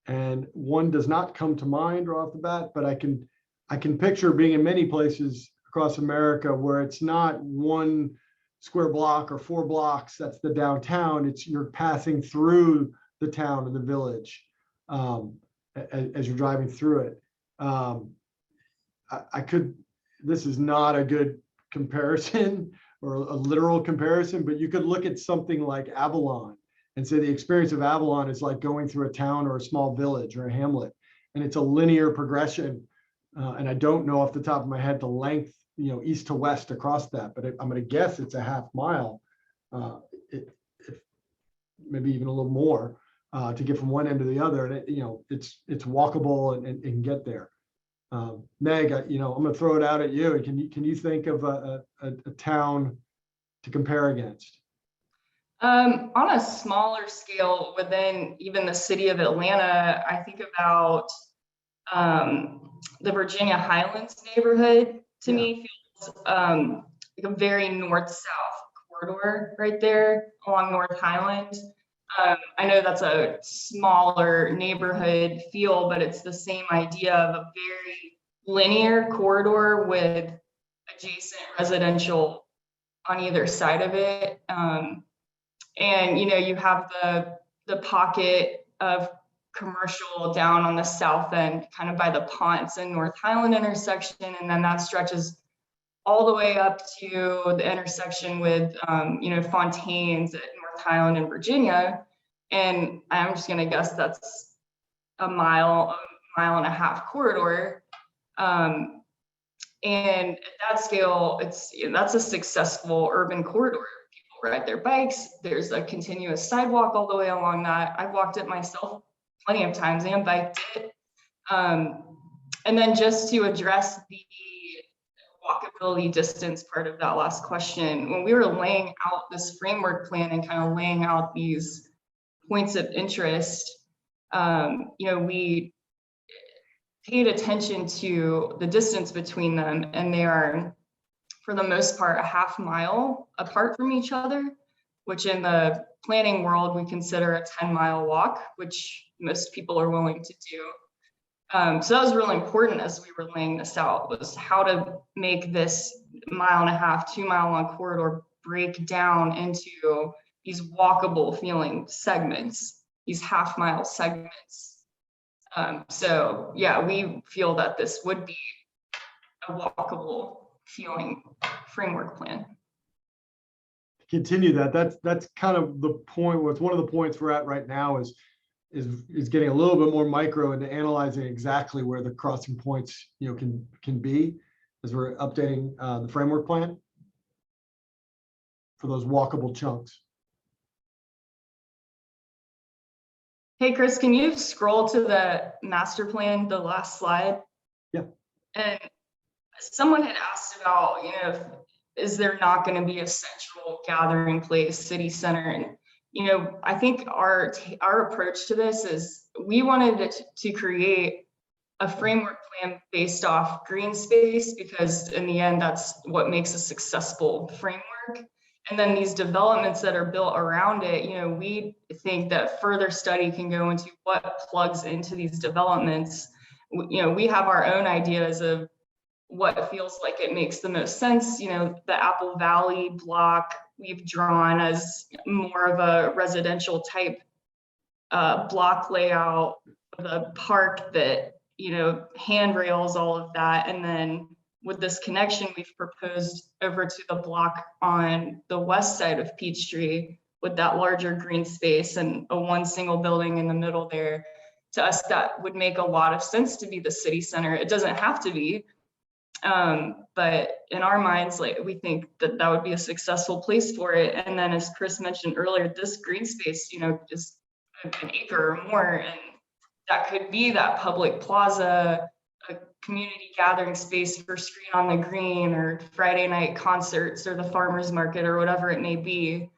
And one does not come to mind right off the bat, but I can picture being in many places across America where it's not one square block or 4 blocks, that's the downtown. You're passing through the town and the village as you're driving through it. This is not a good comparison or a literal comparison, but you could look at something like Avalon and say the experience of Avalon is like going through a town or a small village or a hamlet, and it's a linear progression. And I don't know off the top of my head the length, east to west across that, but I'm going to guess it's a 1/2 mile, maybe even a little more, to get from one end to the other. And it's walkable and can get there. Meg, I'm going to throw it out at you. Can you think of a town to compare against? On a smaller scale, within even the city of Atlanta, I think about the Virginia Highlands neighborhood. To me, feels like a very north-south corridor right there along North Highland. I know that's a smaller neighborhood feel, but it's the same idea of a very linear corridor with adjacent residential on either side of it. And you have the pocket of commercial down on the south end, kind of by the Ponce and North Highland intersection, and then that stretches all the way up to the intersection with Fontaine's at North Highland in Virginia. And I'm just going to guess that's a mile and a half corridor. And at that scale, that's a successful urban corridor. People ride their bikes. There's a continuous sidewalk all the way along that. I've walked it myself plenty of times and biked it. And then just to address the walkability distance part of that last question, when we were laying out this framework plan and kind of laying out these points of interest, we paid attention to the distance between them, and they are, for the most part, a 1/2 mile apart from each other, which in the planning world, we consider a 10-mile walk, which most people are willing to do. So that was really important as we were laying this out, was how to make this 1.5 2 mile long corridor break down into these walkable feeling segments, these 1/2 mile segments. So yeah, we feel that this would be a walkable feeling framework plan. Continue that's kind of the point. What's one of the points we're at right now is getting a little bit more micro into analyzing exactly where the crossing points can be as we're updating the framework plan for those walkable chunks. Hey Chris, can you scroll to the master plan, the last slide? Yeah. And someone had asked about, is there not going to be a central gathering place, city center? And I think our approach to this is we wanted it to create a framework plan based off green space, because in the end, that's what makes a successful framework. And then these developments that are built around it, you know, we think that further study can go into what plugs into these developments. You know, we have our own ideas of what feels like it makes the most sense. You know, the Apple Valley block we've drawn as more of a residential type block layout, the park that, you know, handrails all of that. And then with this connection, we've proposed over to the block on the west side of Peachtree with that larger green space and a one single building in the middle there. To us, that would make a lot of sense to be the city center. It doesn't have to be, but in our minds, like, we think that that would be a successful place for it. And then, as Chris mentioned earlier, this green space, you know, is an acre or more, and that could be that public plaza, a community gathering space for Screen on the Green or Friday night concerts or the farmers market or whatever it may be.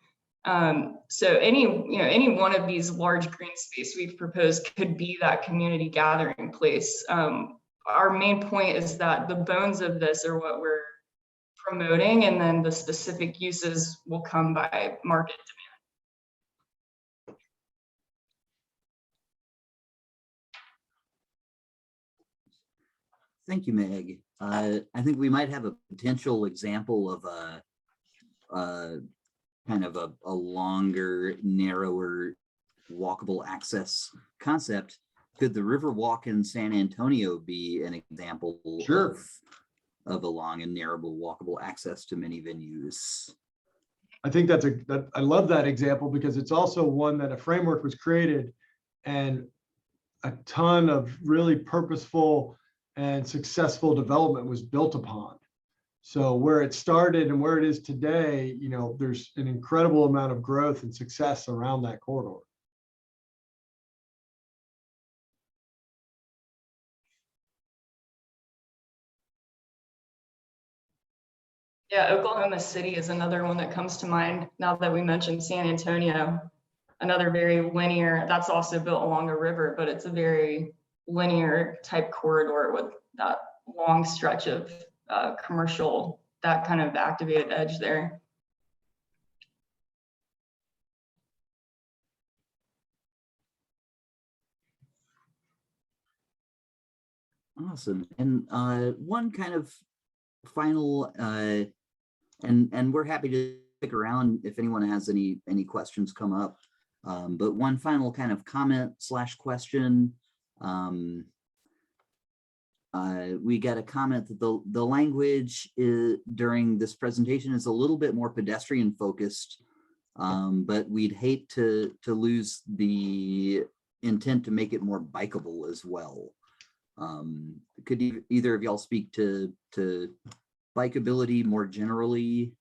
So any one of these large green space we've proposed could be that community gathering place. Our main point is that the bones of this are what we're promoting, and then the specific uses will come by market demand. Thank you, Meg. I think we might have a potential example of a kind of a longer, narrower, walkable access concept. Could the Riverwalk in San Antonio be an example Sure. of a long and narrow walkable access to many venues? I think I love that example, because it's also one that a framework was created and a ton of really purposeful and successful development was built upon. So where it started and where it is today, you know, there's an incredible amount of growth and success around that corridor. Yeah, Oklahoma City is another one that comes to mind now that we mentioned San Antonio. Another very linear, that's also built along a river, but it's a very linear type corridor with that long stretch of commercial, that kind of activated edge there. Awesome. And one kind of final, and we're happy to stick around if anyone has any questions come up. But one final kind of comment / question. We got a comment that the language during this presentation is a little bit more pedestrian focused, but we'd hate to lose the intent to make it more bikeable as well. Could either of y'all speak to bikeability more generally?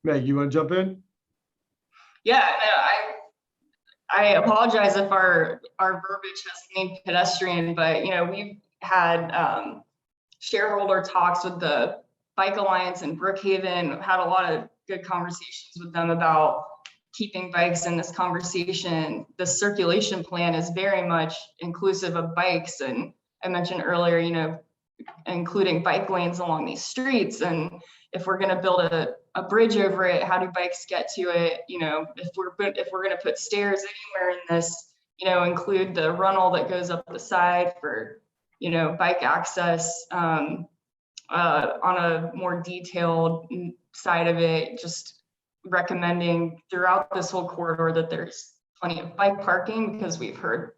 Meg, you want to jump in? Yeah, no, I apologize if our verbiage has named pedestrian, but, you know, we've had shareholder talks with the Bike Alliance in Brookhaven, had a lot of good conversations with them about keeping bikes in this conversation. The circulation plan is very much inclusive of bikes. And I mentioned earlier, you know, including bike lanes along these streets. And if we're going to build a bridge over it, how do bikes get to it? You know, if we're going to put stairs anywhere in this, you know, include the runnel that goes up the side for, you know, bike access. On a more detailed side of it, just recommending throughout this whole corridor that there's plenty of bike parking, because we've heard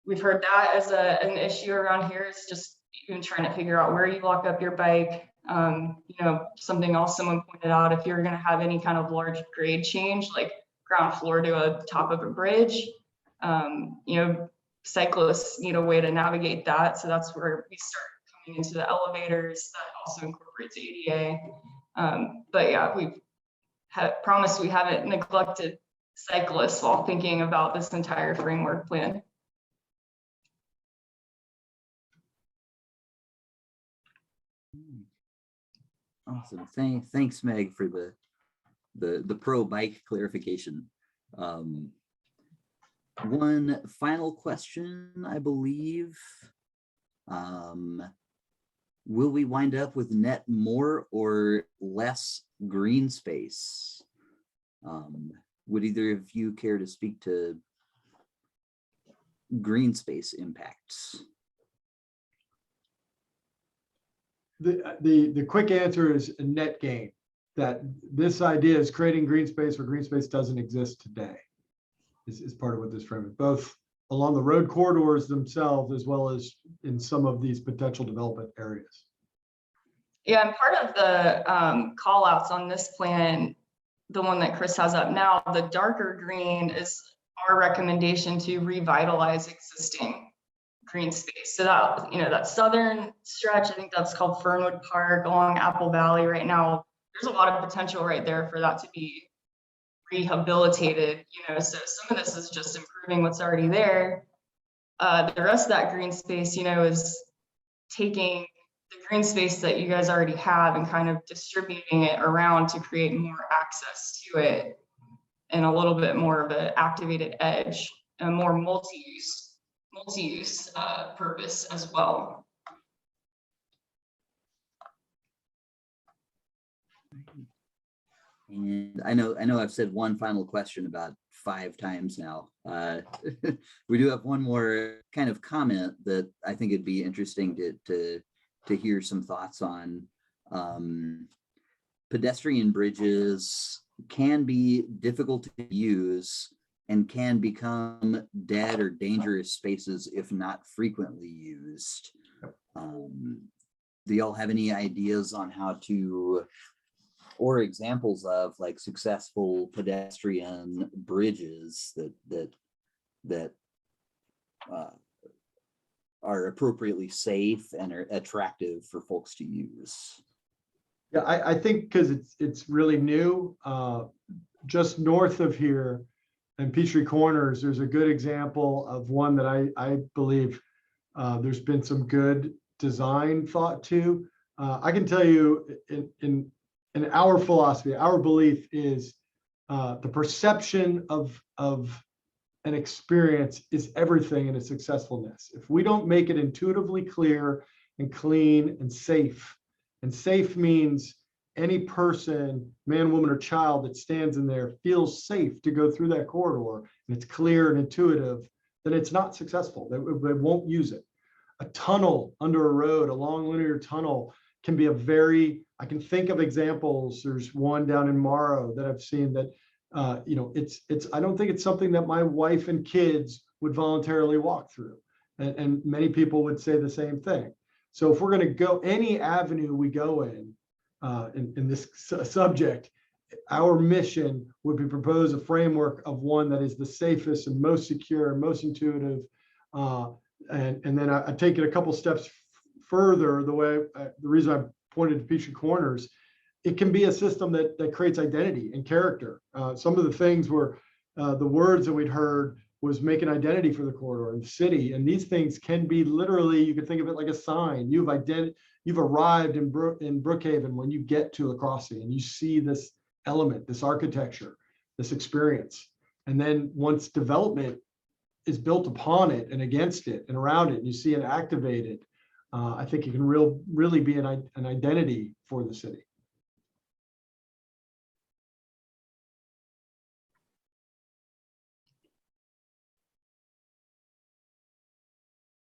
that as an issue around here. It's just even trying to figure out where you lock up your bike. You know, something else someone pointed out, if you're going to have any kind of large grade change, like ground floor to a top of a bridge, you know, cyclists need a way to navigate that. So that's where we start coming into the elevators that also incorporates ADA. But yeah, we've promised we haven't neglected cyclists while thinking about this entire framework plan. Awesome. Thanks, Meg, for the pro bike clarification. One final question, I believe. Will we wind up with net more or less green space? Would either of you care to speak to green space impacts? The quick answer is a net gain. That this idea is creating green space where green space doesn't exist today is part of what this frame is, both along the road corridors themselves as well as in some of these potential development areas. Yeah, and part of the call outs on this plan, the one that Chris has up now, the darker green is our recommendation to revitalize existing green space. So that, that southern stretch, I think that's called Fernwood Park along Apple Valley right now. There's a lot of potential right there for that to be rehabilitated, so some of this is just improving what's already there. The rest of that green space, is taking the green space that you guys already have and kind of distributing it around to create more access to it and a little bit more of an activated edge and more multi-use purpose as well. And I know I've said one final question about 5 times now. We do have one more kind of comment that I think it'd be interesting to hear some thoughts on. Pedestrian bridges can be difficult to use and can become dead or dangerous spaces if not frequently used. Do y'all have any ideas on how to, or examples of like successful pedestrian bridges that are appropriately safe and are attractive for folks to use? Yeah, I think because it's really new. Just north of here in Peachtree Corners, there's a good example of one that I believe there's been some good design thought to. I can tell you in our philosophy, our belief is the perception of an experience is everything in its successfulness. If we don't make it intuitively clear and clean and safe means any person, man, woman, or child that stands in there feels safe to go through that corridor and it's clear and intuitive, then it's not successful. They won't use it. A tunnel under a road, a long linear tunnel can be I can think of examples. There's one down in Morrow that I've seen that, I don't think it's something that my wife and kids would voluntarily walk through. And many people would say the same thing. So if we're going to go any avenue we go in this subject, our mission would be propose a framework of one that is the safest and most secure and most intuitive. And then I take it a couple steps further. The reason I pointed to Peachtree Corners, it can be a system that creates identity and character. Some of the things were the words that we'd heard was make an identity for the corridor and the city. And these things can be literally, you can think of it like a sign. You've arrived in Brookhaven when you get to a crossing and you see this element, this architecture, this experience. And then once development is built upon it and against it and around it, and you see it activated, I think it can really be an identity for the city.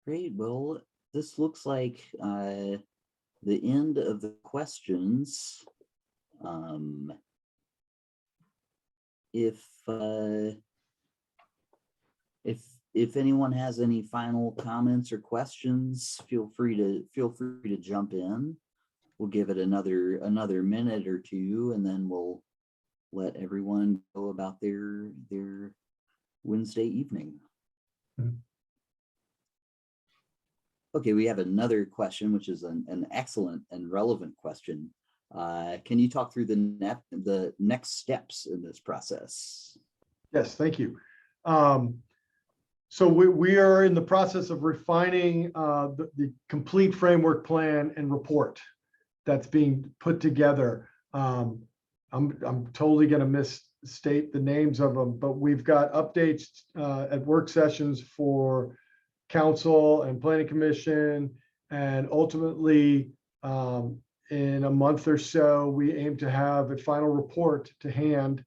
Great. Well, this looks like the end of the questions. If anyone has any final comments or questions, feel free to jump in. We'll give it another minute or two, and then we'll let everyone go about their Wednesday evening. Mm-hmm. Okay, we have another question, which is an excellent and relevant question. Can you talk through the next steps in this process? Yes, thank you. So we are in the process of refining the complete framework plan and report that's being put together. I'm totally going to miss state the names of them, but we've got updates at work sessions for council and planning commission. And ultimately, in a month or so, we aim to have a final report to hand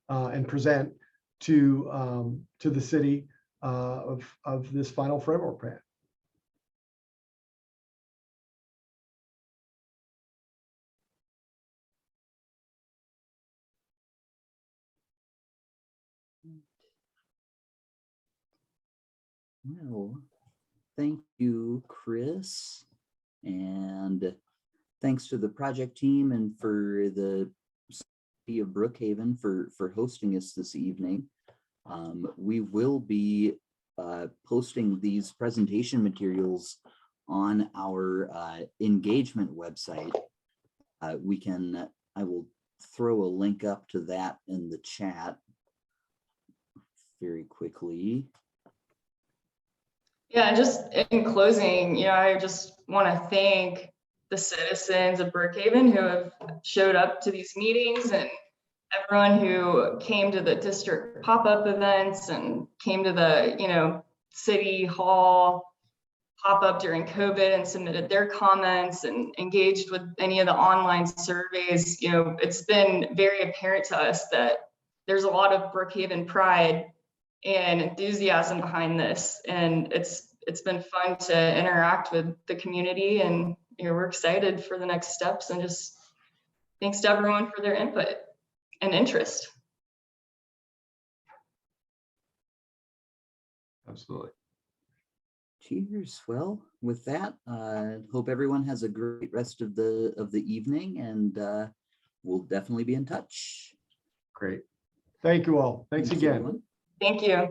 and present to the city of this final framework plan. Well, thank you, Chris. And thanks to the project team and for the City of Brookhaven for hosting us this evening. We will be posting these presentation materials on our engagement website. I will throw a link up to that in the chat very quickly. Yeah, just in closing, I just want to thank the citizens of Brookhaven who have showed up to these meetings, and everyone who came to the district pop-up events and came to the, city hall pop-up during COVID and submitted their comments and engaged with any of the online surveys. It's been very apparent to us that there's a lot of Brookhaven pride and enthusiasm behind this, and it's been fun to interact with the community, and we're excited for the next steps, and just thanks to everyone for their input and interest. Absolutely. Cheers. Well, with that, hope everyone has a great rest of the evening, and we'll definitely be in touch. Great. Thank you all. Thanks again. everyone. Thank you.